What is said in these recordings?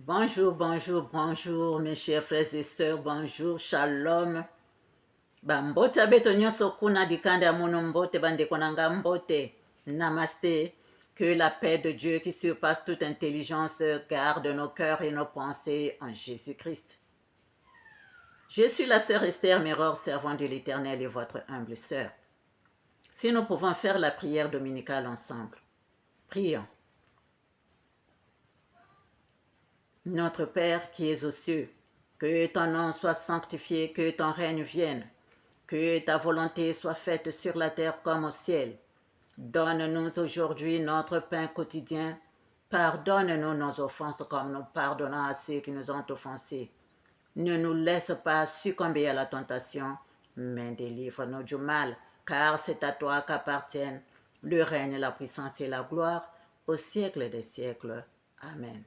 Bonjour, bonjour, bonjour, mes chers frères et sœurs, bonjour, shalom. Bambote abeto nyonso kuna dikanda mono mbote bandeko nanga mbote. Namaste. Que la paix de Dieu qui surpasse toute intelligence garde nos cœurs et nos pensées en Jésus-Christ. Je suis la sœur Esther Méror, servante de l'Éternel et votre humble sœur. Si nous pouvons faire la prière dominicale ensemble, prions. Notre Père qui es aux cieux, que ton nom soit sanctifié, que ton règne vienne, que ta volonté soit faite sur la terre comme au ciel. Donne-nous aujourd'hui notre pain quotidien. Pardonne-nous nos offenses comme nous pardonnons à ceux qui nous ont offensés. Ne nous laisse pas succomber à la tentation, mais délivre-nous du mal, car c'est à toi qu'appartiennent le règne, la puissance et la gloire au siècle des siècles. Amen.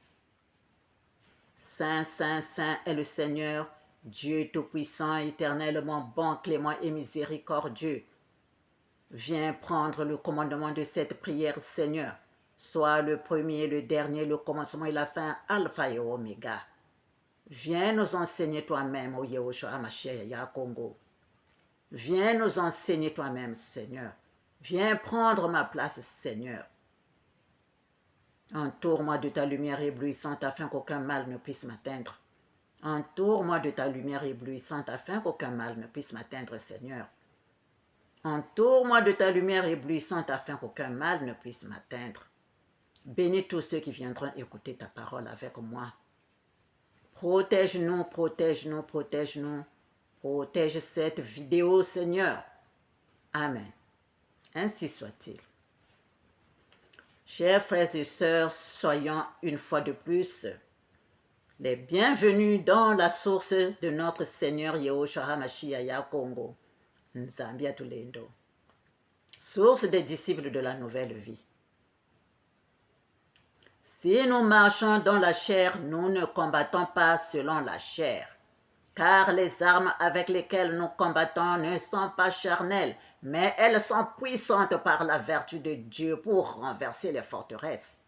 Saint, Saint, Saint est le Seigneur, Dieu Tout-Puissant, éternellement bon, clément et miséricordieux. Viens prendre le commandement de cette prière, Seigneur. Sois le premier, le dernier, le commencement et la fin, Alpha et Oméga. Viens nous enseigner toi-même, ô Yehoshua Hamashiach Ya Congo. Viens nous enseigner toi-même, Seigneur. Viens prendre ma place, Seigneur. Entoure-moi de ta lumière éblouissante afin qu'aucun mal ne puisse m'atteindre. Entoure-moi de ta lumière éblouissante afin qu'aucun mal ne puisse m'atteindre, Seigneur. Entoure-moi de ta lumière éblouissante afin qu'aucun mal ne puisse m'atteindre. Bénis tous ceux qui viendront écouter ta parole avec moi. Protège-nous, protège-nous, protège-nous. Protège cette vidéo, Seigneur. Amen. Ainsi soit-il. Chers frères et sœurs, soyons une fois de plus les bienvenus dans la source de notre Seigneur Yehoshua Hamashiach Ya Congo, Nzambia Tulendo, source des disciples de la nouvelle vie. Si nous marchons dans la chair, nous ne combattons pas selon la chair, car les armes avec lesquelles nous combattons ne sont pas charnelles, mais elles sont puissantes par la vertu de Dieu pour renverser les forteresses.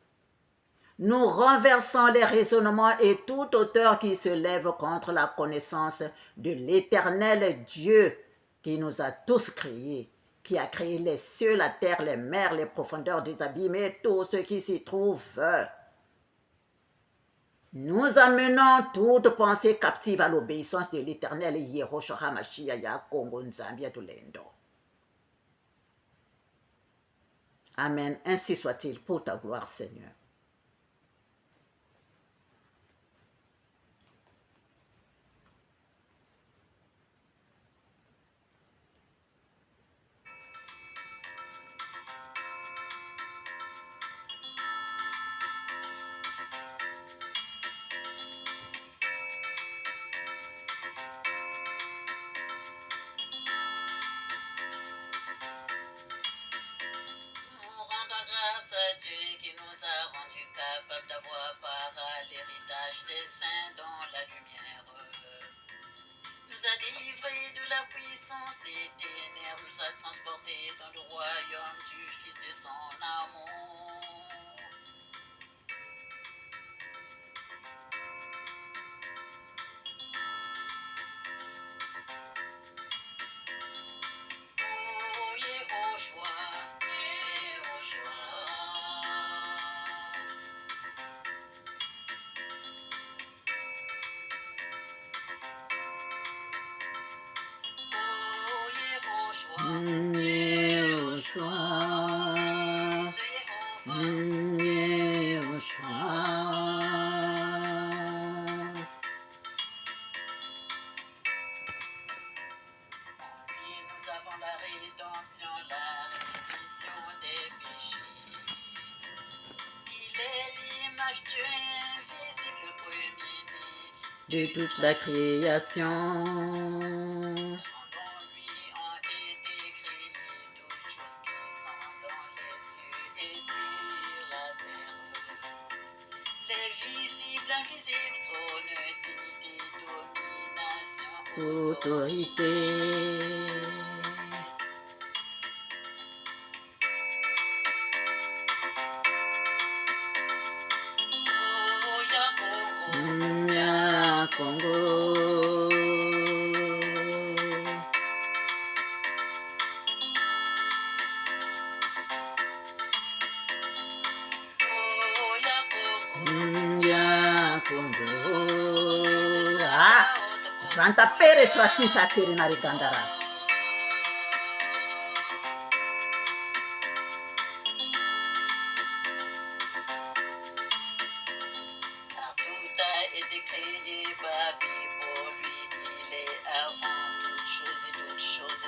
Nous renversons les raisonnements et toute hauteur qui se lève contre la connaissance de l'Éternel Dieu qui nous a tous créés, qui a créé les cieux, la terre, les mers, les profondeurs des abîmes et tout ce qui s'y trouve. Nous amenons toute pensée captive à l'obéissance de l'Éternel Yehoshua Hamashiach Ya Congo Nzambia Tulendo. Amen. Ainsi soit-il pour ta gloire, Seigneur. De toute la création. Autorité. Nya Congo. Nya Congo. Ah, Ranta Pérez Ratin Satiri Narigandara.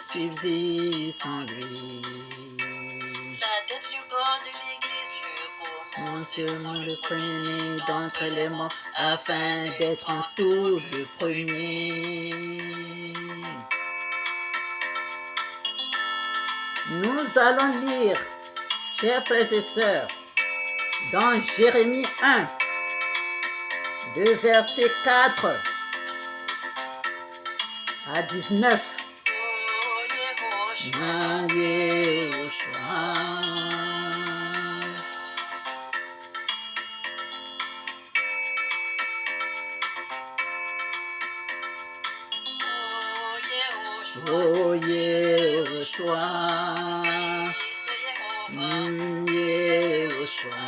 Suivi sans lui. La tête du corps de l'église le commencement le premier d'entre les morts afin d'être en tout le premier. Nous allons lire, chers frères et sœurs, dans Jérémie 1, de verset 4 à 19. Oh Yehoshua, Yehoshua.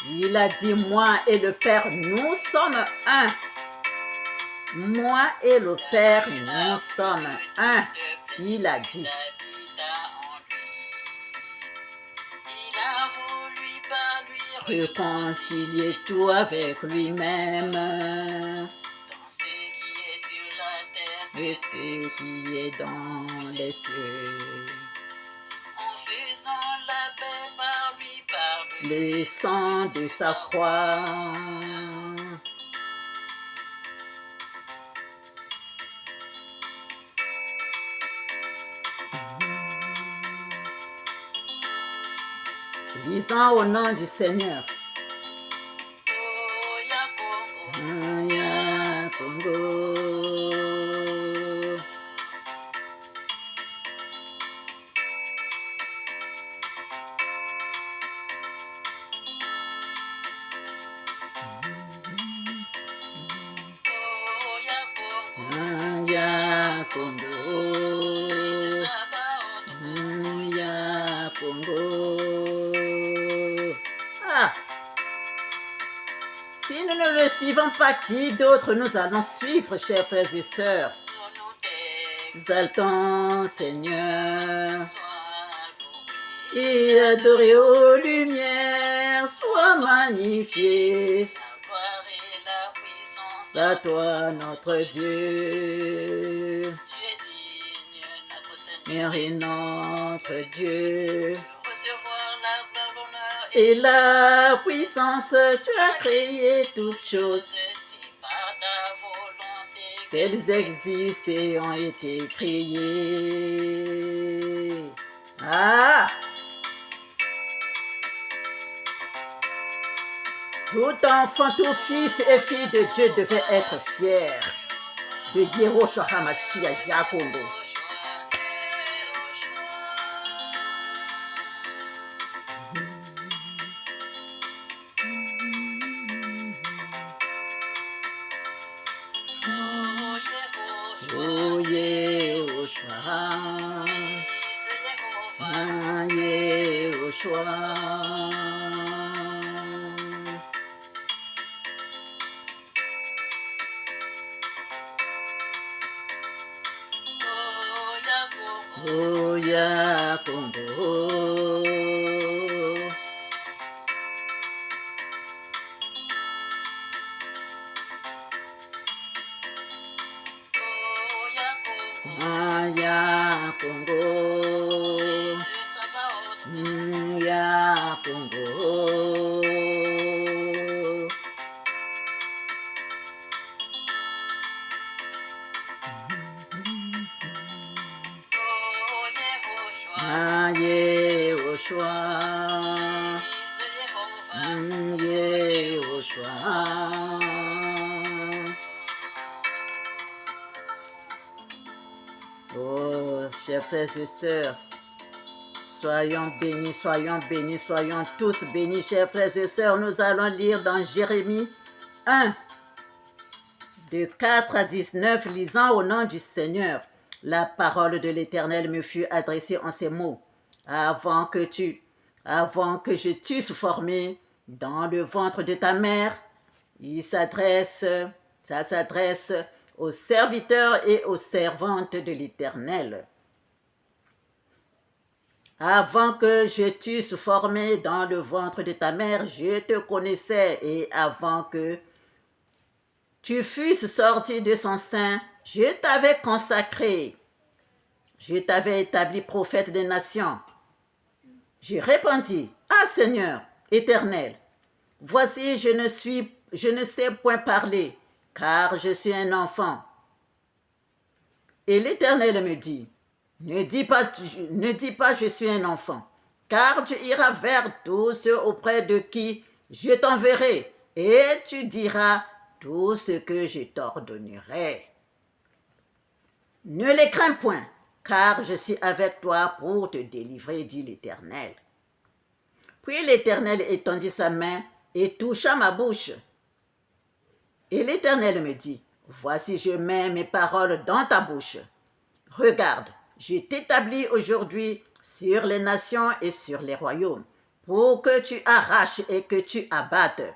Il a dit, moi et le Père, nous sommes un. Moi et le Père, nous sommes un. Il a dit. Réconcilier tout avec lui-même. Et ce qui est dans les cieux. En faisant la paix par lui, le sang de sa croix. Lisons au nom du Seigneur. Congo. Ah, si nous ne le suivons pas, qui d'autre nous allons suivre, chers frères et sœurs? Exaltons, Seigneur, et adoré aux lumières, sois magnifié. À toi, notre Dieu. Tu es digne, notre Seigneur et notre Dieu. Recevoir la gloire, l'honneur et la puissance. Tu as créé toutes choses. C'est par ta volonté qu'elles existent et ont été créées. Ah! Tout enfant, tout fils et fille de Dieu devait être fier de Yehoshua HaMashiach Yakongo. Oh Yehoshua, Yehoshua. Oh ya Congo. Ah ya Congo. Ya Congo. Ah Yehoshua, Yehoshua. Oh, chers frères et sœurs, bénis, soyons tous bénis, chers frères et sœurs. Nous allons lire dans Jérémie 1, de 4 à 19, lisant au nom du Seigneur. La parole de l'Éternel me fut adressée en ces mots. Avant que je t'eusse formé dans le ventre de ta mère, ça s'adresse aux serviteurs et aux servantes de l'Éternel. Avant que je t'eusse formé dans le ventre de ta mère, je te connaissais, et avant que tu fusses sorti de son sein, je t'avais consacré. Je t'avais établi prophète des nations. Je répondis, ah Seigneur, Éternel, voici je ne sais point parler, car je suis un enfant. Et l'Éternel me dit, ne dis pas je suis un enfant, car tu iras vers tous ceux auprès de qui je t'enverrai, et tu diras tout ce que je t'ordonnerai. Ne les crains point, car je suis avec toi pour te délivrer, dit l'Éternel. Puis l'Éternel étendit sa main et toucha ma bouche. Et l'Éternel me dit, voici je mets mes paroles dans ta bouche. Regarde, je t'établis aujourd'hui sur les nations et sur les royaumes, pour que tu arraches et que tu abattes,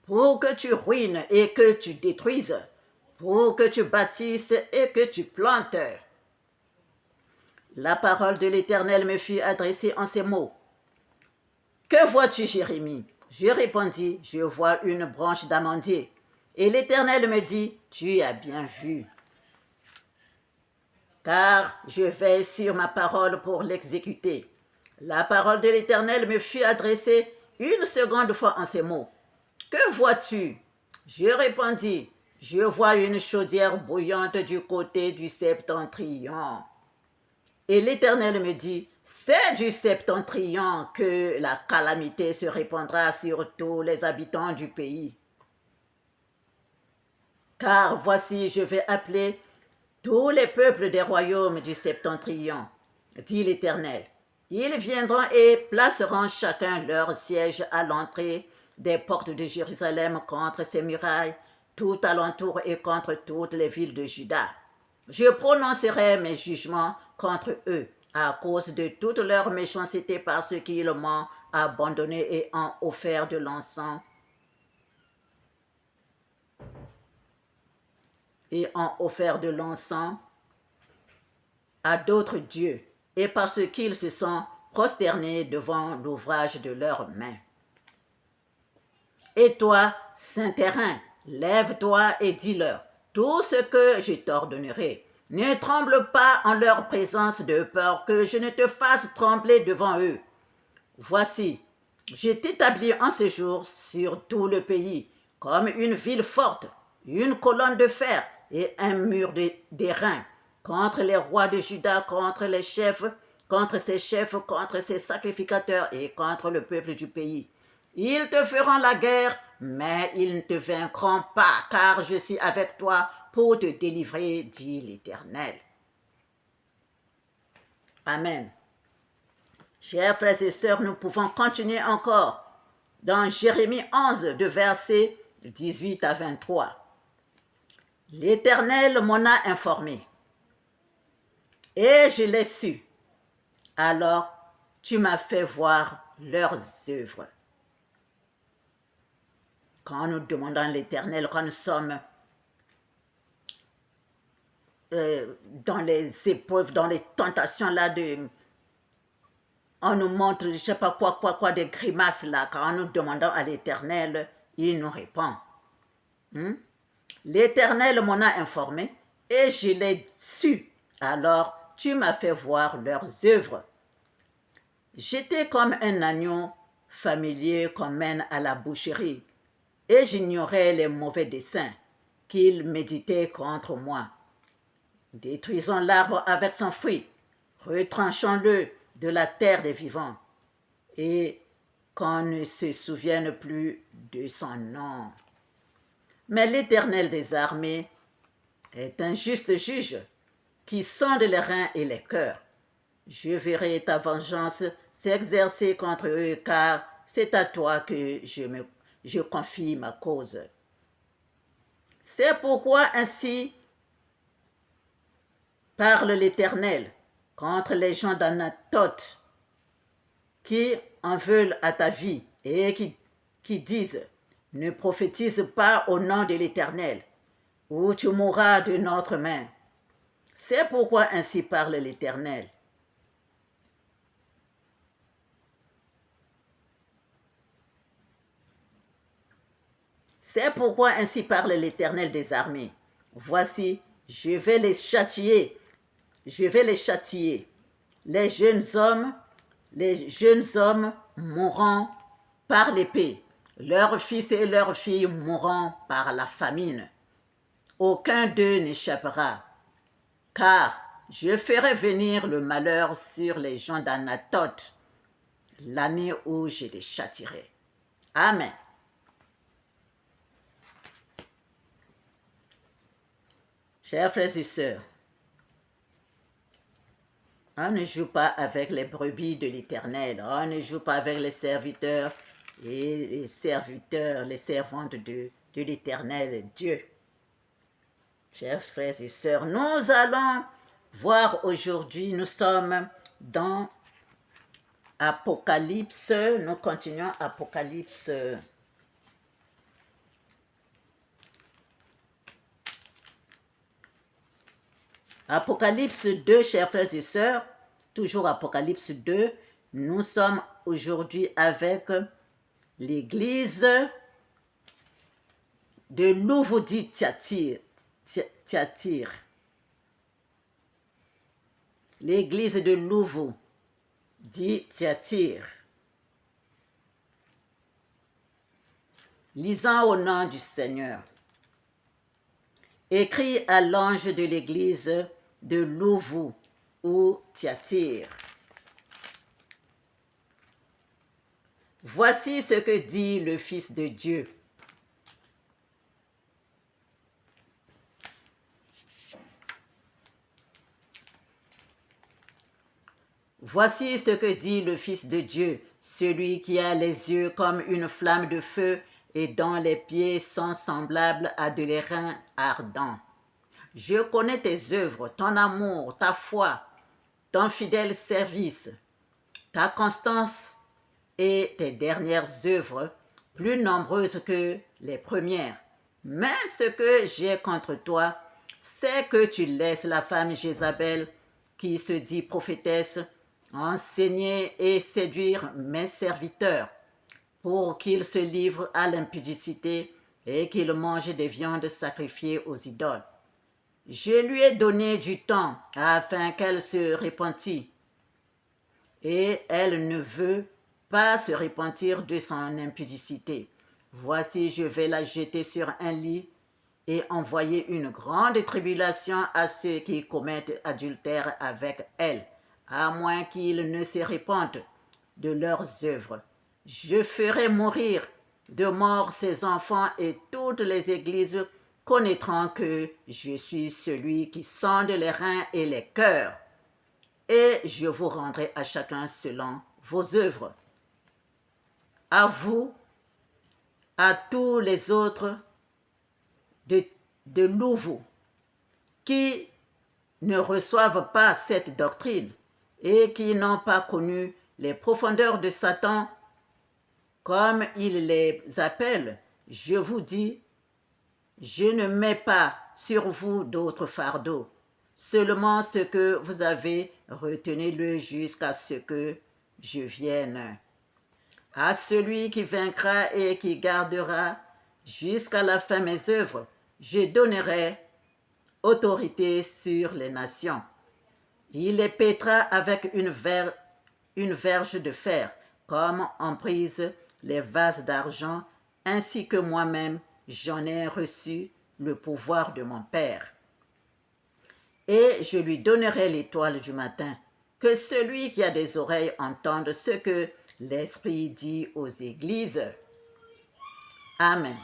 pour que tu ruines et que tu détruises, pour que tu bâtisses et que tu plantes. La parole de l'Éternel me fut adressée en ces mots. Que vois-tu, Jérémie? Je répondis, je vois une branche d'amandier. Et l'Éternel me dit, tu as bien vu. Car je veille sur ma parole pour l'exécuter. La parole de l'Éternel me fut adressée une seconde fois en ces mots. Que vois-tu? Je répondis, je vois une chaudière bouillante du côté du septentrion. Et l'Éternel me dit, c'est du septentrion que la calamité se répandra sur tous les habitants du pays. Car voici, je vais appeler tous les peuples des royaumes du septentrion, dit l'Éternel. Ils viendront et placeront chacun leur siège à l'entrée des portes de Jérusalem contre ses murailles, tout alentour et contre toutes les villes de Juda. Je prononcerai mes jugements contre eux à cause de toute leur méchanceté parce qu'ils m'ont abandonné et ont offert de l'encens à d'autres dieux et parce qu'ils se sont prosternés devant l'ouvrage de leurs mains. Et toi, Saint-Terrain, lève-toi et dis-leur tout ce que je t'ordonnerai. Ne tremble pas en leur présence de peur que je ne te fasse trembler devant eux. Voici, je t'établis en ce jour sur tout le pays comme une ville forte, une colonne de fer et un mur d'airain contre les rois de Juda, contre ses chefs, contre ses sacrificateurs et contre le peuple du pays. Ils te feront la guerre, mais ils ne te vaincront pas, car je suis avec toi pour te délivrer, dit l'Éternel. Amen. Chers frères et sœurs, nous pouvons continuer encore dans Jérémie 11, de versets 18 à 23. L'Éternel m'en a informé, et je l'ai su. Alors, tu m'as fait voir leurs œuvres. Quand nous demandons à l'Éternel, quand nous sommes dans les épreuves, dans les tentations là, on nous montre, je ne sais pas quoi, des grimaces là. Quand nous demandons à l'Éternel, il nous répond. L'Éternel m'en a informé et je l'ai su. Alors, tu m'as fait voir leurs œuvres. J'étais comme un agneau familier qu'on mène à la boucherie, et j'ignorais les mauvais desseins qu'ils méditaient contre moi. Détruisons l'arbre avec son fruit, retranchons-le de la terre des vivants, et qu'on ne se souvienne plus de son nom. Mais l'Éternel des armées est un juste juge qui sonde les reins et les cœurs. Je verrai ta vengeance s'exercer contre eux, car c'est à toi que je confie ma cause. C'est pourquoi ainsi parle l'Éternel contre les gens d'Anatoth qui en veulent à ta vie et qui disent, ne prophétise pas au nom de l'Éternel, ou tu mourras de notre main. C'est pourquoi ainsi parle l'Éternel. C'est pourquoi ainsi parle l'Éternel des armées. Voici, je vais les châtier. Je vais les châtier. Les jeunes hommes mourront par l'épée. Leurs fils et leurs filles mourront par la famine. Aucun d'eux n'échappera, car je ferai venir le malheur sur les gens d'Anatoth l'année où je les châtierai. Amen. Chers frères et sœurs, on ne joue pas avec les brebis de l'Éternel, on ne joue pas avec les serviteurs et les servantes de l'Éternel Dieu. Chers frères et sœurs, nous allons voir aujourd'hui, nous sommes dans Apocalypse, nous continuons Apocalypse. Apocalypse 2, chers frères et sœurs, toujours Apocalypse 2, nous sommes aujourd'hui avec l'église de Louvoudie-Thyatire. L'église de Louvoudie-Thyatire. Lisant au nom du Seigneur. Écrit à l'ange de l'église de Louvou ou Thyatire. Voici ce que dit le Fils de Dieu. Voici ce que dit le Fils de Dieu, celui qui a les yeux comme une flamme de feu et dont les pieds sont semblables à de l'airain ardent. Je connais tes œuvres, ton amour, ta foi, ton fidèle service, ta constance et tes dernières œuvres, plus nombreuses que les premières. Mais ce que j'ai contre toi, c'est que tu laisses la femme Jézabel, qui se dit prophétesse, enseigner et séduire mes serviteurs, pour qu'ils se livrent à l'impudicité et qu'ils mangent des viandes sacrifiées aux idoles. Je lui ai donné du temps afin qu'elle se repentît, et elle ne veut pas se repentir de son impudicité. Voici, je vais la jeter sur un lit et envoyer une grande tribulation à ceux qui commettent adultère avec elle, à moins qu'ils ne se repentent de leurs œuvres. Je ferai mourir de mort ses enfants et toutes les églises connaîtront que je suis celui qui sonde les reins et les cœurs, et je vous rendrai à chacun selon vos œuvres. À vous, à tous les autres de Louvou, qui ne reçoivent pas cette doctrine et qui n'ont pas connu les profondeurs de Satan, comme il les appelle, je vous dis, je ne mets pas sur vous d'autres fardeaux, seulement ce que vous avez, retenez-le jusqu'à ce que je vienne. À celui qui vaincra et qui gardera jusqu'à la fin mes œuvres, je donnerai autorité sur les nations. Il les pètera avec une verge de fer, comme on prise les vases d'argent, ainsi que moi-même j'en ai reçu le pouvoir de mon Père. Et je lui donnerai l'étoile du matin. Que celui qui a des oreilles entende ce que l'Esprit dit aux églises. Amen.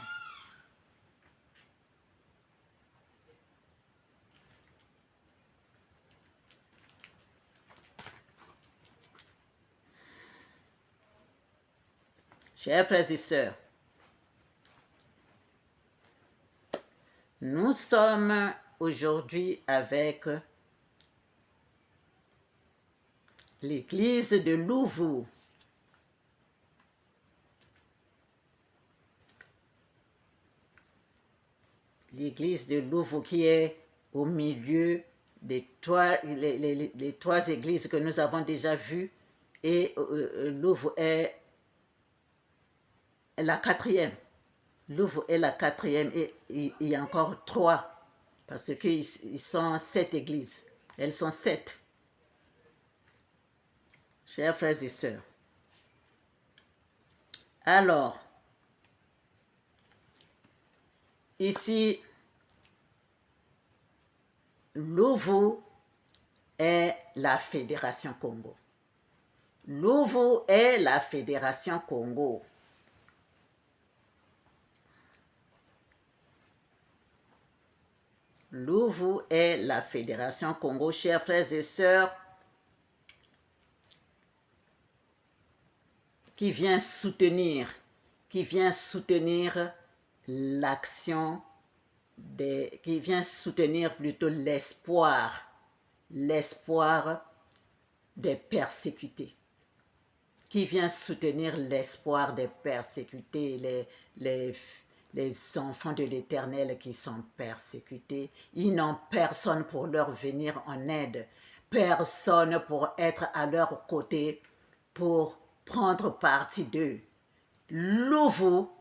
Chers frères et sœurs, nous sommes aujourd'hui avec l'église de Louveau. L'église de Louveau qui est au milieu des les trois églises que nous avons déjà vues, et Louveau est la quatrième. Louveau est la quatrième, et il y a encore trois, parce qu'ils sont 7 églises. Elles sont 7. Chers frères et sœurs. Alors, ici, Louveau est la Fédération Congo. Louveau est la Fédération Congo. Louveau est la Fédération Congo, chers frères et sœurs, qui vient soutenir l'action qui vient soutenir plutôt l'espoir des persécutés, qui vient soutenir l'espoir des persécutés, les enfants de l'Éternel qui sont persécutés. Ils n'ont personne pour leur venir en aide, personne pour être à leur côté, pour prendre parti d'eux. Louveau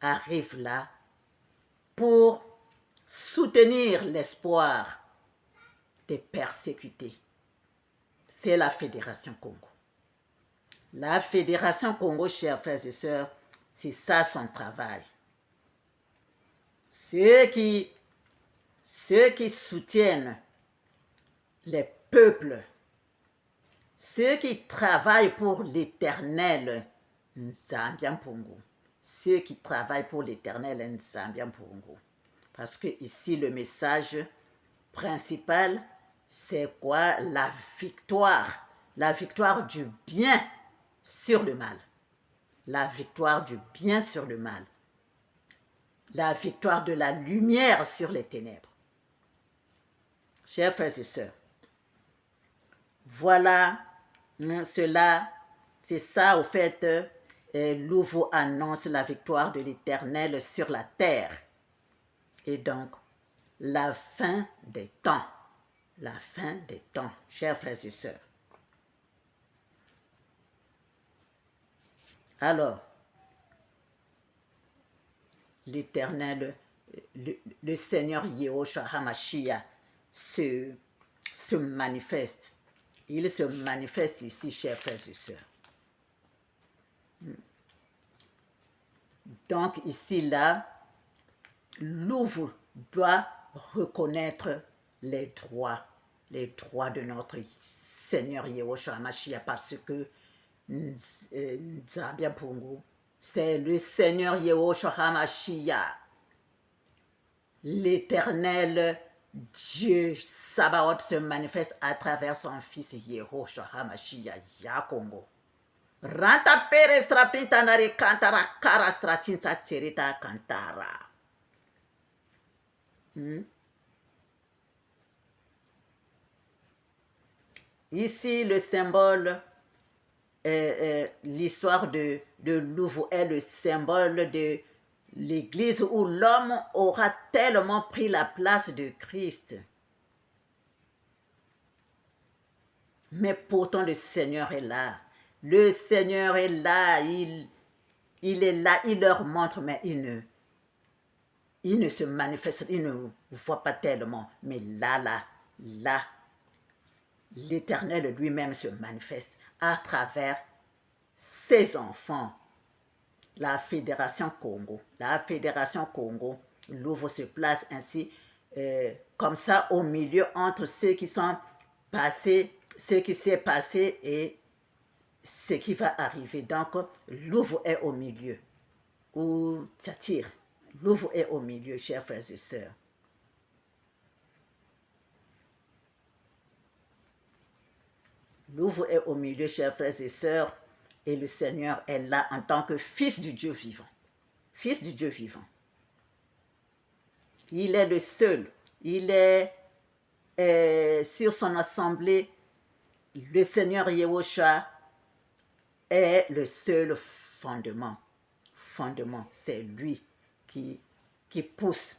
arrive là pour soutenir l'espoir des persécutés. C'est la Fédération Congo. La Fédération Congo, chers frères et sœurs, c'est ça son travail. Ceux qui soutiennent les peuples, ceux qui travaillent pour l'Éternel, Nzambian Pongo. Ceux qui travaillent pour l'Éternel, Nzambian Pongo. Parce que ici, le message principal, c'est quoi? La victoire du bien sur le mal. La victoire du bien sur le mal. La victoire de la lumière sur les ténèbres. Chers frères et sœurs, voilà, c'est ça au fait, Louveau annonce la victoire de l'Éternel sur la terre. Et donc, la fin des temps. La fin des temps, chers frères et sœurs. Alors, l'Éternel, le Seigneur Yehoshua HaMashiach se manifeste. Il se manifeste ici, chers frères et sœurs. Donc, ici, là, Louveau doit reconnaître les droits de notre Seigneur Yehoshua HaMashiach, parce que Nzambian Pongo, c'est le Seigneur Yehoshua HaMashiach, l'Éternel Dieu Sabaoth se manifeste à travers son fils Yehoshua HaMashiach, Yakongo. Ranta pere strapinta nare kantara kara stratinsa tserita kantara. Ici, le symbole, l'histoire de Louveau est le symbole de l'Église où l'homme aura tellement pris la place de Christ. Mais pourtant, le Seigneur est là. Le Seigneur est là. Il est là, il leur montre, mais il ne se manifeste, il ne voit pas tellement. Mais là, l'Éternel lui-même se manifeste à travers ses enfants. La Fédération Congo, Louveau se place ainsi, comme ça, au milieu entre ceux qui sont passés, ce qui s'est passé et ce qui va arriver. Donc, Louveau est au milieu. Ou Tchatir, Louveau est au milieu, chers frères et sœurs. Louveau est au milieu, chers frères et sœurs. Et le Seigneur est là en tant que fils du Dieu vivant. Fils du Dieu vivant. Il est le seul. Il est sur son assemblée. Le Seigneur Yahushua est le seul fondement. Fondement, c'est lui qui pousse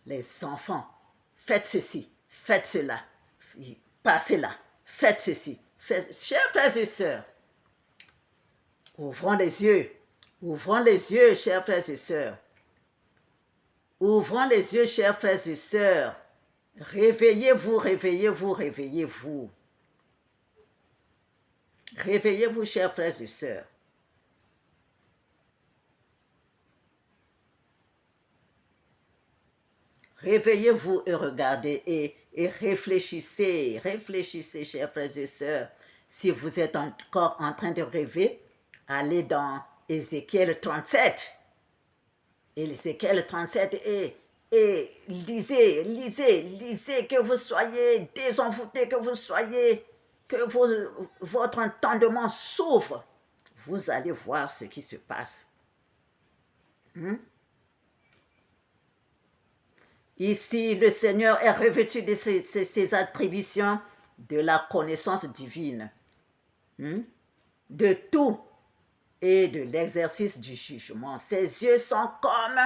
les enfants. Faites ceci, faites cela, passez là, faites ceci. Chers frères et sœurs, ouvrons les yeux, chers frères et sœurs. Ouvrons les yeux, chers frères et sœurs. Réveillez-vous, réveillez-vous, réveillez-vous. Réveillez-vous, chers frères et sœurs. Réveillez-vous et regardez et réfléchissez, réfléchissez, chers frères et sœurs. Si vous êtes encore en train de rêver, allez dans Ézéchiel 37. Ézéchiel 37 et lisez, que vous soyez désenvoûtés, que vous soyez, que votre entendement s'ouvre. Vous allez voir ce qui se passe. Ici, le Seigneur est revêtu de ses attributions de la connaissance divine, de tout et de l'exercice du jugement. Ses yeux sont comme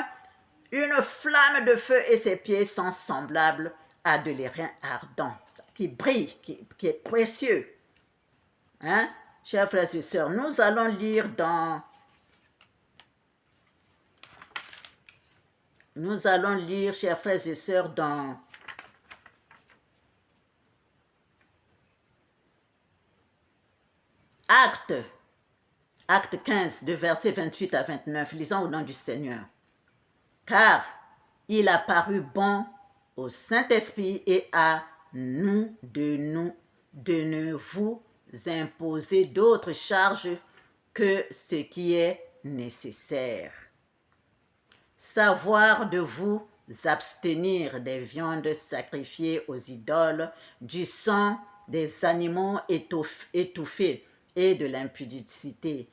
une flamme de feu et ses pieds sont semblables à de l'airain ardent, qui brille, qui est précieux. Chers frères et sœurs, nous allons lire chers frères et sœurs, dans Acte 15, de versets 28 à 29, lisons au nom du Seigneur. Car il a paru bon au Saint-Esprit et à nous de ne vous imposer d'autres charges que ce qui est nécessaire. Savoir de vous abstenir des viandes sacrifiées aux idoles, du sang des animaux étouffés et de l'impudicité,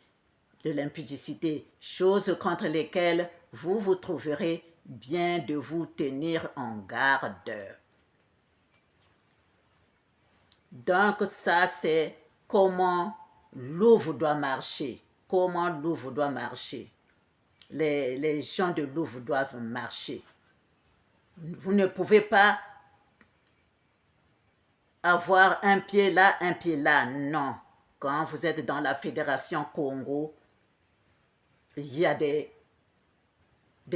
choses contre lesquelles vous vous trouverez bien de vous tenir en garde. Donc ça, c'est comment Louvre doit marcher. Comment Louvre doit marcher. Les gens de Louvre doivent marcher. Vous ne pouvez pas avoir un pied là, non. Quand vous êtes dans la Fédération Congo, il y a des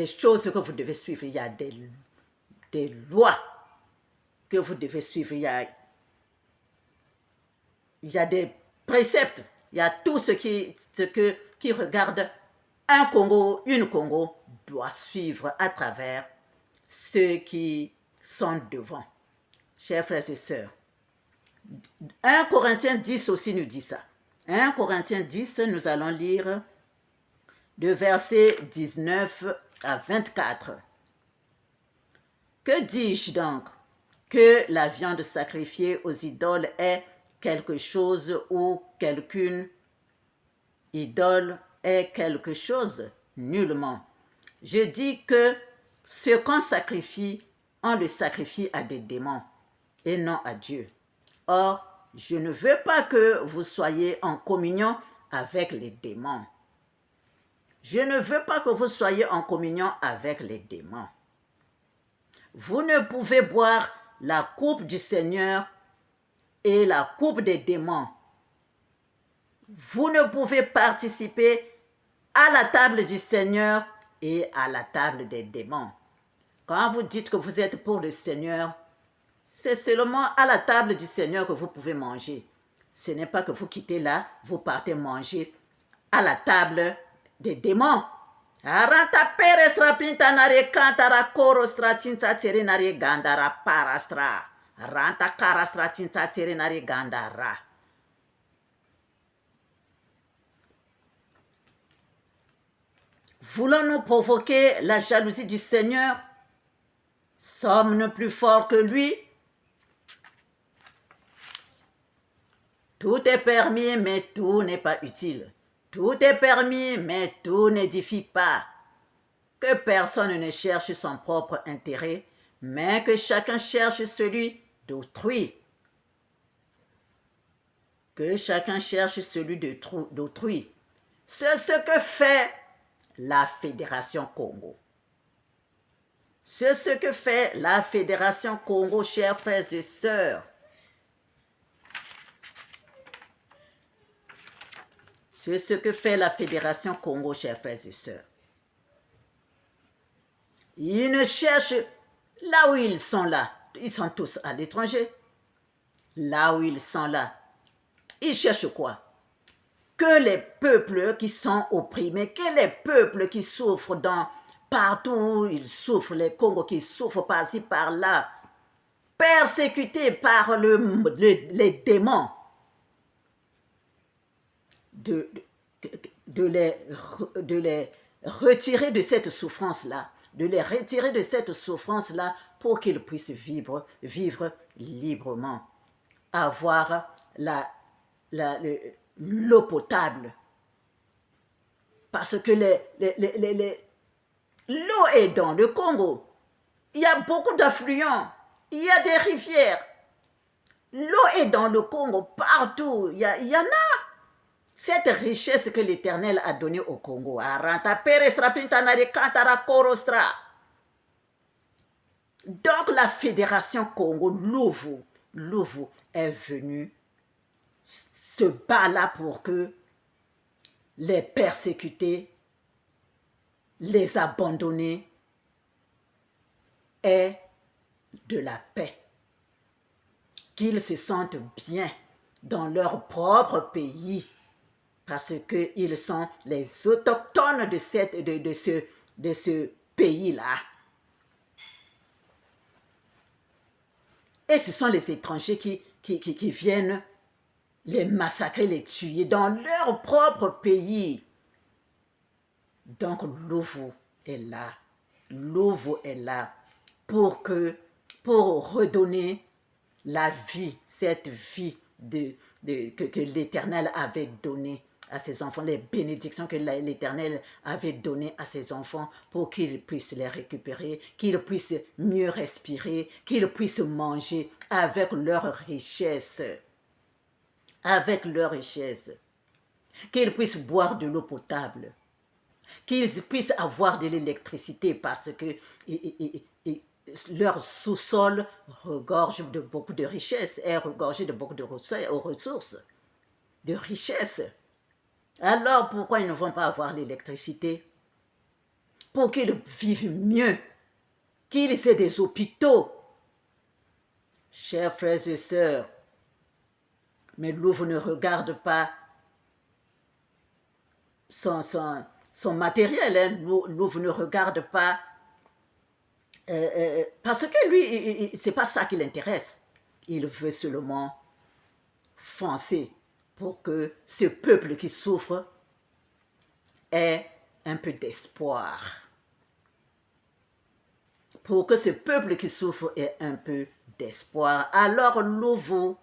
choses que vous devez suivre, il y a des lois que vous devez suivre, il y a des préceptes, il y a tout ce qui regarde un Congo, une Congo doit suivre à travers ceux qui sont devant. Chers frères et sœurs, 1 Corinthiens 10 aussi nous dit ça. 1 Corinthiens 10, nous allons lire de versets 19 à 24. Que dis-je donc? Que la viande sacrifiée aux idoles est quelque chose ou quelqu'une idole est quelque chose? Nullement. Je dis que ce qu'on sacrifie, on le sacrifie à des démons et non à Dieu. Or, je ne veux pas que vous soyez en communion avec les démons. Je ne veux pas que vous soyez en communion avec les démons. Vous ne pouvez boire la coupe du Seigneur et la coupe des démons. Vous ne pouvez participer à la table du Seigneur et à la table des démons. Quand vous dites que vous êtes pour le Seigneur, c'est seulement à la table du Seigneur que vous pouvez manger. Ce n'est pas que vous quittez là, vous partez manger à la table des démons. Aranta perestra pintanare kantara korostra tinsatere nare gandara parastra. Ranta karastra tinsatere nare gandara. Voulons-nous provoquer la jalousie du Seigneur? Sommes-nous plus forts que lui? Tout est permis, mais tout n'est pas utile. Tout est permis, mais tout n'édifie pas. Que personne ne cherche son propre intérêt, mais que chacun cherche celui d'autrui. Que chacun cherche celui d'autrui. C'est ce que fait la Fédération Congo. C'est ce que fait la Fédération Congo, chers frères et sœurs. C'est ce que fait la Fédération Congo, chers frères et sœurs. Ils ne cherchent là où ils sont là. Ils sont tous à l'étranger. Là où ils sont là. Ils cherchent quoi? Que les peuples qui sont opprimés, que les peuples qui souffrent partout où ils souffrent, les Congos qui souffrent par-ci, par-là, persécutés par les démons, de les retirer de cette souffrance-là, de les retirer de cette souffrance-là pour qu'ils puissent vivre librement, avoir l'eau potable. Parce que l'eau est dans le Congo. Il y a beaucoup d'affluents, il y a des rivières. L'eau est dans le Congo, partout, il y en a. Cette richesse que l'Éternel a donnée au Congo. Donc la Fédération Congo, Louvu est venue se battre là pour que les persécutés, les abandonnés aient de la paix. Qu'ils se sentent bien dans leur propre pays. Parce qu'ils sont les autochtones de ce pays-là. Et ce sont les étrangers qui viennent les massacrer, les tuer dans leur propre pays. Donc Louvu est là. Louvu est là pour redonner la vie, cette vie que l'Éternel avait donnée à ses enfants, les bénédictions que l'Éternel avait données à ses enfants pour qu'ils puissent les récupérer, qu'ils puissent mieux respirer, qu'ils puissent manger avec leur richesse. Avec leur richesse. Qu'ils puissent boire de l'eau potable. Qu'ils puissent avoir de l'électricité parce que leur sous-sol regorge de beaucoup de richesses, est regorgé de beaucoup de ressources, de richesses. Alors pourquoi ils ne vont pas avoir l'électricité? Pour qu'ils vivent mieux, qu'ils aient des hôpitaux. Chers frères et sœurs, mais Louvu ne regarde pas son matériel, hein. Louvu ne regarde pas parce que lui, c'est pas ça qui l'intéresse. Il veut seulement foncer pour que ce peuple qui souffre ait un peu d'espoir. Pour que ce peuple qui souffre ait un peu d'espoir. Alors, Louvu,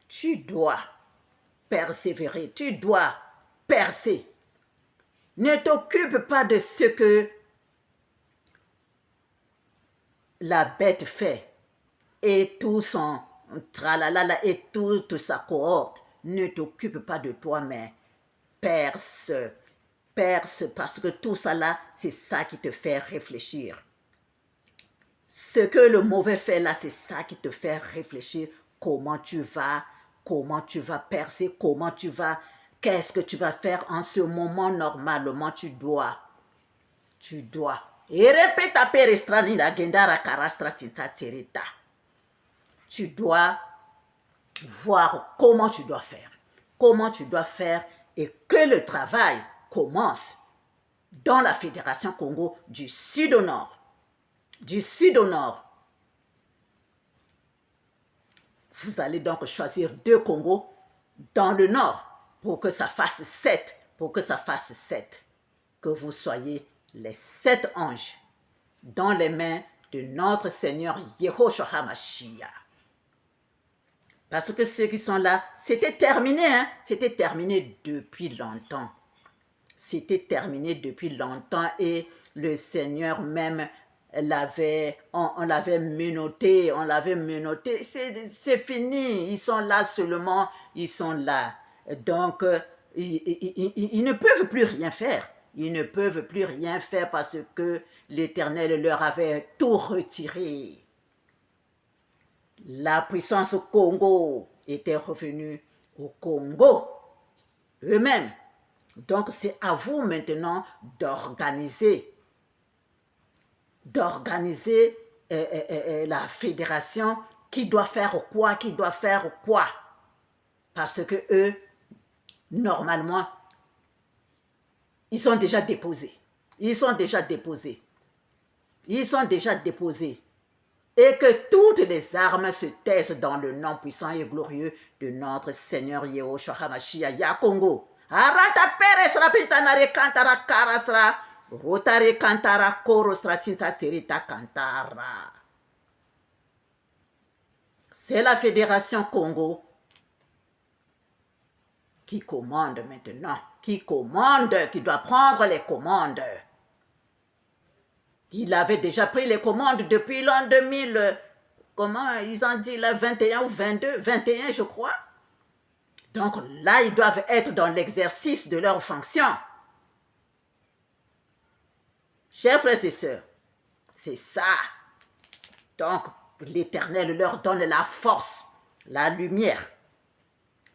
tu dois persévérer, tu dois percer. Ne t'occupe pas de ce que la bête fait et tout son tralalala et toute sa cohorte. Ne t'occupe pas de toi, mais perce parce que tout ça là, c'est ça qui te fait réfléchir. Ce que le mauvais fait là, c'est ça qui te fait réfléchir comment tu vas percer, qu'est-ce que tu vas faire en ce moment. Normalement, tu dois. Tu dois voir comment tu dois faire et que le travail commence dans la Fédération Congo du sud au nord. Vous allez donc choisir 2 Congos dans le nord pour que ça fasse 7. Que vous soyez les 7 anges dans les mains de notre Seigneur Yehoshua HaMashiach. Parce que ceux qui sont là, c'était terminé, hein? C'était terminé depuis longtemps. C'était terminé depuis longtemps et le Seigneur même on l'avait menotté, c'est fini, ils sont là seulement, ils sont là. Donc, ils ne peuvent plus rien faire. Ils ne peuvent plus rien faire parce que l'Éternel leur avait tout retiré. La puissance au Congo était revenue au Congo eux-mêmes. Donc, c'est à vous maintenant d'organiser la fédération qui doit faire quoi. Parce que eux, normalement, ils sont déjà déposés. Et que toutes les armes se taisent dans le nom puissant et glorieux de notre Seigneur Yehoshua HaMashiach Yakongo. Arata Peres Rapitanare Kantara Karasra, Rotare Kantara Korosra Tinsa Serita Kantara. C'est la Fédération Congo qui commande maintenant, qui doit prendre les commandes. Il avait déjà pris les commandes depuis l'an 2000, comment ils ont dit là, 21 ou 22, 21 je crois. Donc là, ils doivent être dans l'exercice de leurs fonctions. Chers frères et sœurs, c'est ça. Donc l'Éternel leur donne la force, la lumière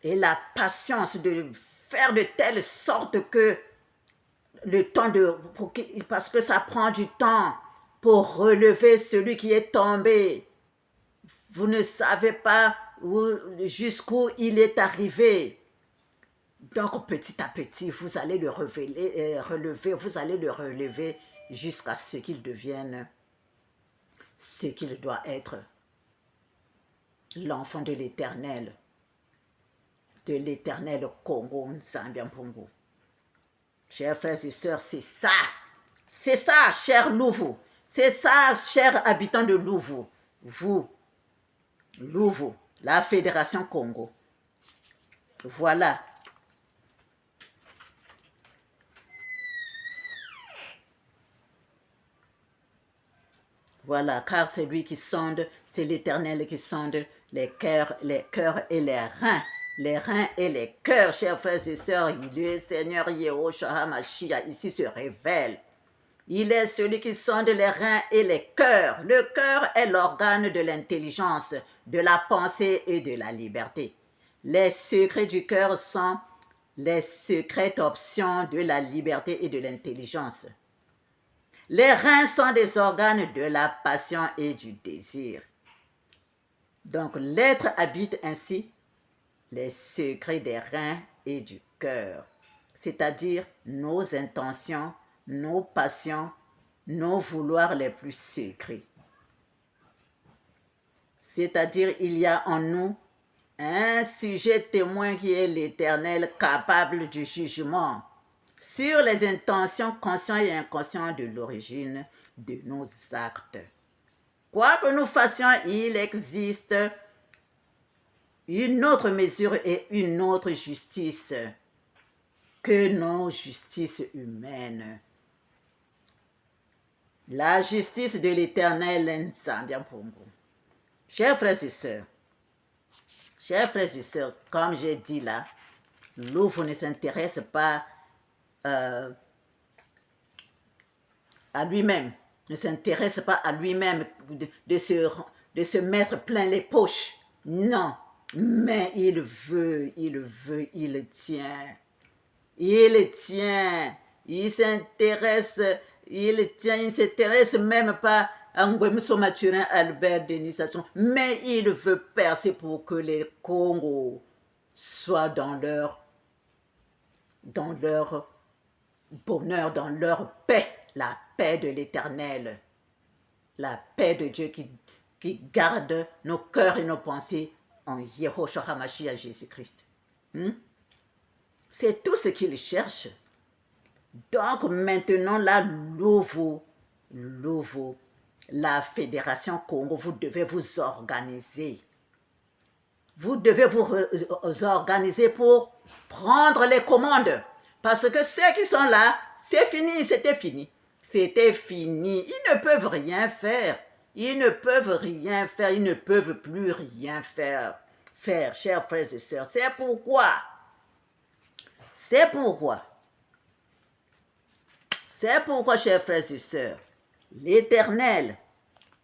et la patience de faire de telle sorte que parce que ça prend du temps pour relever celui qui est tombé. Vous ne savez pas jusqu'où il est arrivé. Donc petit à petit, vous allez le relever jusqu'à ce qu'il devienne ce qu'il doit être. L'enfant de l'Éternel Congo Nsambiampongo. Chers frères et sœurs, c'est ça, cher Louvu, c'est ça, chers habitants de Louvu, vous, Louvu, la Fédération Congo. Voilà. Voilà, car c'est lui qui sonde, c'est l'Éternel qui sonde les cœurs et les reins. Les reins et les cœurs, chers frères et sœurs, le Seigneur Yehoshua HaMashiach ici se révèle. Il est celui qui sonde les reins et les cœurs. Le cœur est l'organe de l'intelligence, de la pensée et de la liberté. Les secrets du cœur sont les secrètes options de la liberté et de l'intelligence. Les reins sont des organes de la passion et du désir. Donc l'être habite ainsi les secrets des reins et du cœur, c'est-à-dire nos intentions, nos passions, nos vouloirs les plus secrets. C'est-à-dire il y a en nous un sujet témoin qui est l'Éternel, capable du jugement sur les intentions conscientes et inconscientes de l'origine de nos actes. Quoi que nous fassions, il existe une autre mesure et une autre justice que nos justices humaines. La justice de l'Éternel, chers frères et sœurs, comme j'ai dit là, Louvu ne s'intéresse pas à lui-même, de se mettre plein les poches. Non, mais il tient. Il s'intéresse même pas à Ngwemuso Mathurin, Albert Denis, mais il veut percer pour que les Congos soient dans leur bonheur, dans leur paix, la paix de l'Éternel, la paix de Dieu qui garde nos cœurs et nos pensées en Yehoshua HaMashiach Jésus-Christ. C'est tout ce qu'il cherche. Donc maintenant, là, Louvu, la Fédération Congo, vous devez vous organiser. vous devez vous organiser pour prendre les commandes. Parce que ceux qui sont là, c'est fini, c'était fini. C'était fini. Ils ne peuvent rien faire. Ils ne peuvent rien faire. Ils ne peuvent plus rien faire. Chers frères et sœurs. C'est pourquoi, chers frères et sœurs, l'Éternel,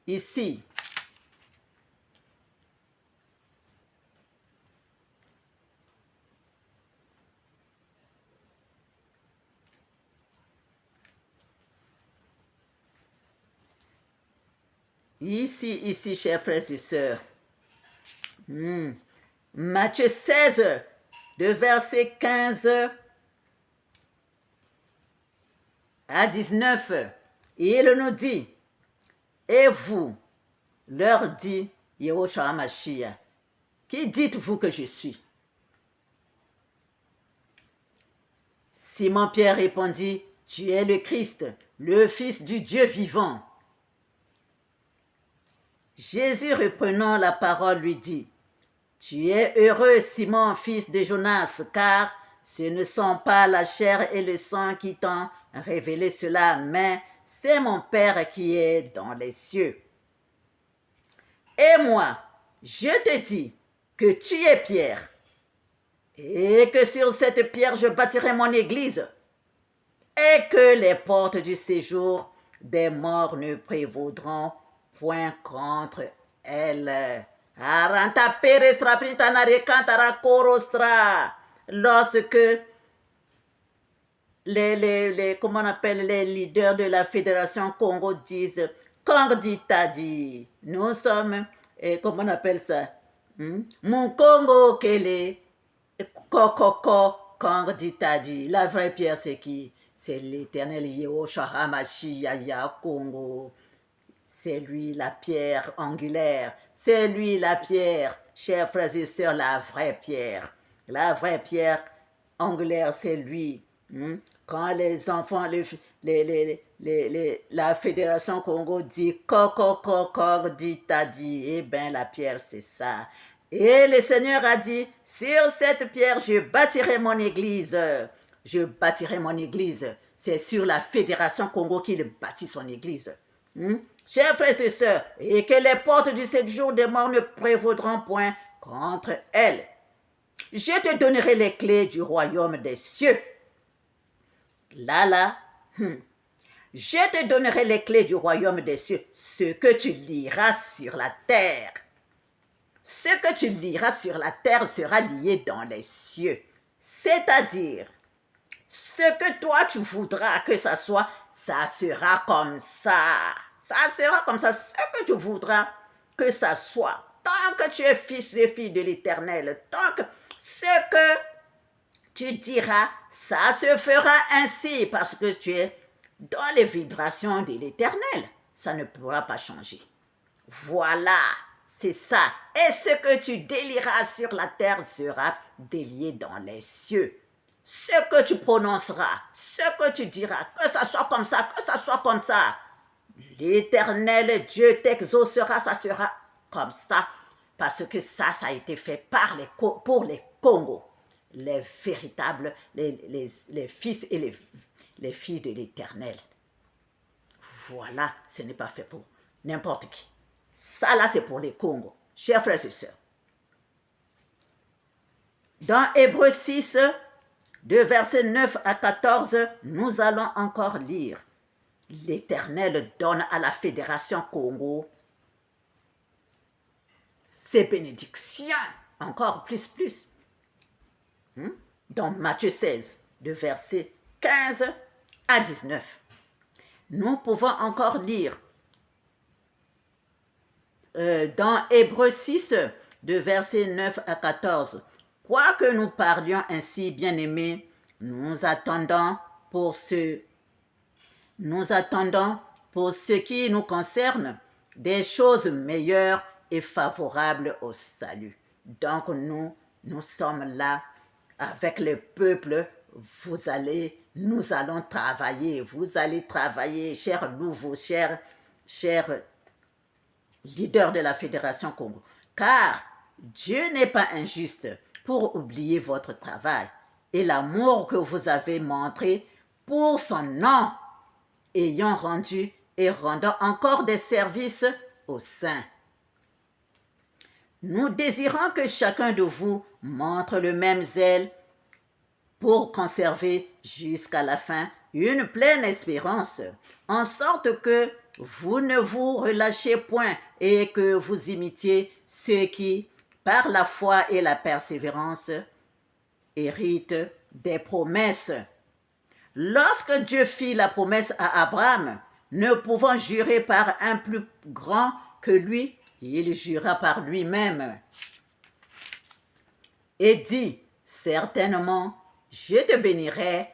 ici, chers frères et sœurs, Matthieu 16, de verset 15 à 19, il nous dit, et vous, leur dit Yahushua HaMashiach, qui dites-vous que je suis? Simon-Pierre répondit, tu es le Christ, le Fils du Dieu vivant. Jésus reprenant la parole lui dit, tu es heureux Simon, fils de Jonas, car ce ne sont pas la chair et le sang qui t'ont révélé cela, mais c'est mon Père qui est dans les cieux. Et moi, je te dis que tu es Pierre, et que sur cette pierre je bâtirai mon église, et que les portes du séjour des morts ne prévaudront point contre elle. Lorsque comment on appelle, les leaders de la Fédération Congo disent Korditadi, nous sommes, comment on appelle ça, mon Congo Kele, Kokoko Korditadi. La vraie pierre, c'est qui? C'est l'Éternel Yahushua HaMashiach Congo. C'est lui la pierre angulaire. C'est lui la pierre, chers frères et sœurs, la vraie pierre. La vraie pierre angulaire, c'est lui. Quand les enfants, la Fédération Congo dit Korditadi, eh bien la pierre, c'est ça. Et le Seigneur a dit, sur cette pierre, je bâtirai mon église. Je bâtirai mon église. C'est sur la Fédération Congo qu'il bâtit son église. Chers frères et sœurs, et que les portes du séjour des morts ne prévaudront point contre elle. Je te donnerai les clés du royaume des cieux. Là, je te donnerai les clés du royaume des cieux. Ce que tu liras sur la terre. Ce que tu liras sur la terre sera lié dans les cieux. C'est-à-dire, ce que toi tu voudras que ça soit, ça sera comme ça. Ça sera comme ça. Ce que tu voudras que ça soit. Tant que tu es fils et fille de l'Éternel, tant que ce que tu diras, ça se fera ainsi parce que tu es dans les vibrations de l'Éternel. Ça ne pourra pas changer. Voilà, c'est ça. Et ce que tu délieras sur la terre sera délié dans les cieux. Ce que tu prononceras, ce que tu diras, que ça soit comme ça, que ça soit comme ça. L'Éternel Dieu t'exaucera, ça sera comme ça. Parce que ça a été fait pour les Congos. Les véritables, les fils et les filles de l'Éternel. Voilà, ce n'est pas fait pour n'importe qui. Ça là, c'est pour les Congos. Chers frères et sœurs. Dans Hébreux 6, de versets 9 à 14, nous allons encore lire. L'Éternel donne à la Fédération Congo ses bénédictions, encore plus. Dans Matthieu 16, de versets 15 à 19. Nous pouvons encore lire dans Hébreux 6, de versets 9 à 14. Quoique nous parlions ainsi, bien-aimés, nous attendons pour ce qui nous concerne des choses meilleures et favorables au salut. Donc nous sommes là avec le peuple. Nous allons travailler. Vous allez travailler, chers nouveaux, chers leaders de la Fédération Congo. Car Dieu n'est pas injuste pour oublier votre travail et l'amour que vous avez montré pour son nom, ayant rendu et rendant encore des services aux saints. Nous désirons que chacun de vous montre le même zèle pour conserver jusqu'à la fin une pleine espérance, en sorte que vous ne vous relâchez point et que vous imitiez ceux qui, par la foi et la persévérance, héritent des promesses. Lorsque Dieu fit la promesse à Abraham, ne pouvant jurer par un plus grand que lui, il jura par lui-même et dit, certainement, je te bénirai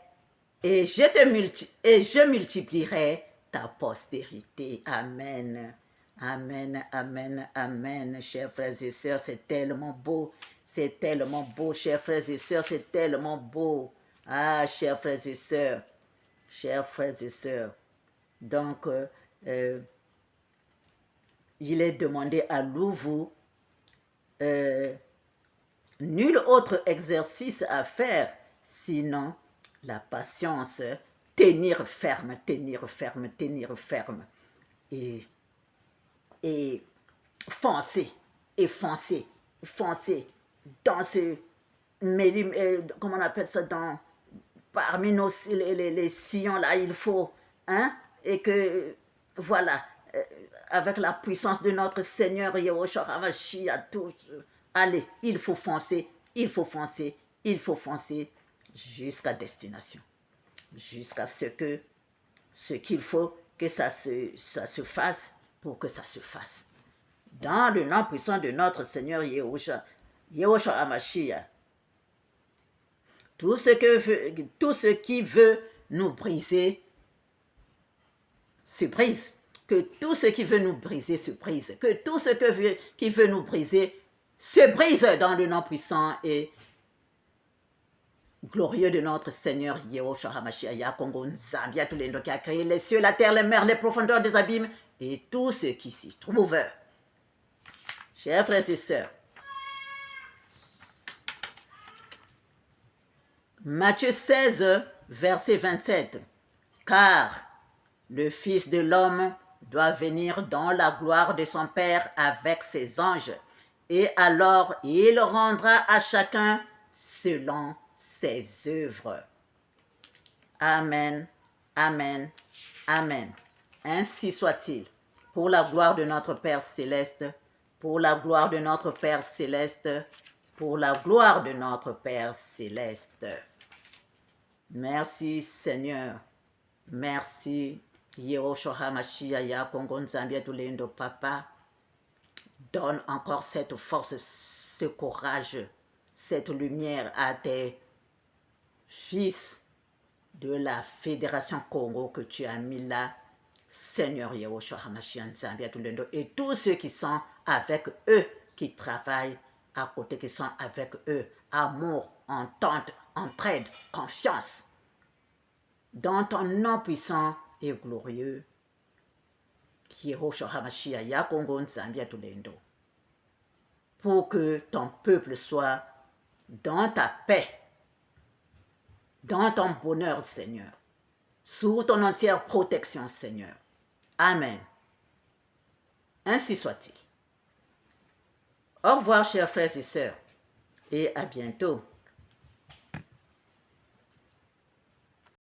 et je multiplierai ta postérité. Amen. Amen, amen, amen. Chers frères et sœurs, c'est tellement beau. C'est tellement beau, chers frères et sœurs, c'est tellement beau. Ah, chers frères et sœurs, chers frères et sœurs. Donc, il est demandé à nous, nul autre exercice à faire, sinon la patience, tenir ferme, tenir ferme, tenir ferme. Et foncer, et foncer, foncer dans ce, comment on appelle ça, parmi les sillons là, il faut, hein, et que, voilà, avec la puissance de notre Seigneur Yahushua HaMashiach, allez, il faut foncer, il faut foncer, il faut foncer jusqu'à destination, jusqu'à ce qu'il faut que ça se fasse pour que ça se fasse. Dans le nom puissant de notre Seigneur Yahushua HaMashiach, tout ce qui veut nous briser se brise. Que tout ce qui veut nous briser se brise. Que tout ce qui veut nous briser se brise dans le nom puissant et glorieux de notre Seigneur Yahushua HaMashiach, Yakongo Nzambia, tous les noms qui a créé les cieux, la terre, les mers, les profondeurs des abîmes et tout ce qui s'y trouve. Chers frères et sœurs, Matthieu 16, verset 27. Car le Fils de l'homme doit venir dans la gloire de son Père avec ses anges, et alors il rendra à chacun selon ses œuvres. Amen, amen, amen. Ainsi soit-il. Pour la gloire de notre Père céleste, pour la gloire de notre Père céleste, pour la gloire de notre Père céleste. Merci Seigneur. Merci Yahushua HaMashiach, Yakongo Nzambia Tulendo Papa. Donne encore cette force, ce courage, cette lumière à tes fils de la Fédération Congo que tu as mis là, Seigneur Yahushua HaMashiach Nzambia Tulendo, et tous ceux qui sont avec eux, qui travaillent à côté, qui sont avec eux, amour, entente, entraide, confiance, dans ton nom puissant et glorieux, Yahushua HaMashiach, Yakongo Nzambia Tulendo, pour que ton peuple soit dans ta paix, dans ton bonheur, Seigneur, sous ton entière protection, Seigneur. Amen. Ainsi soit-il. Au revoir, chers frères et sœurs, et à bientôt.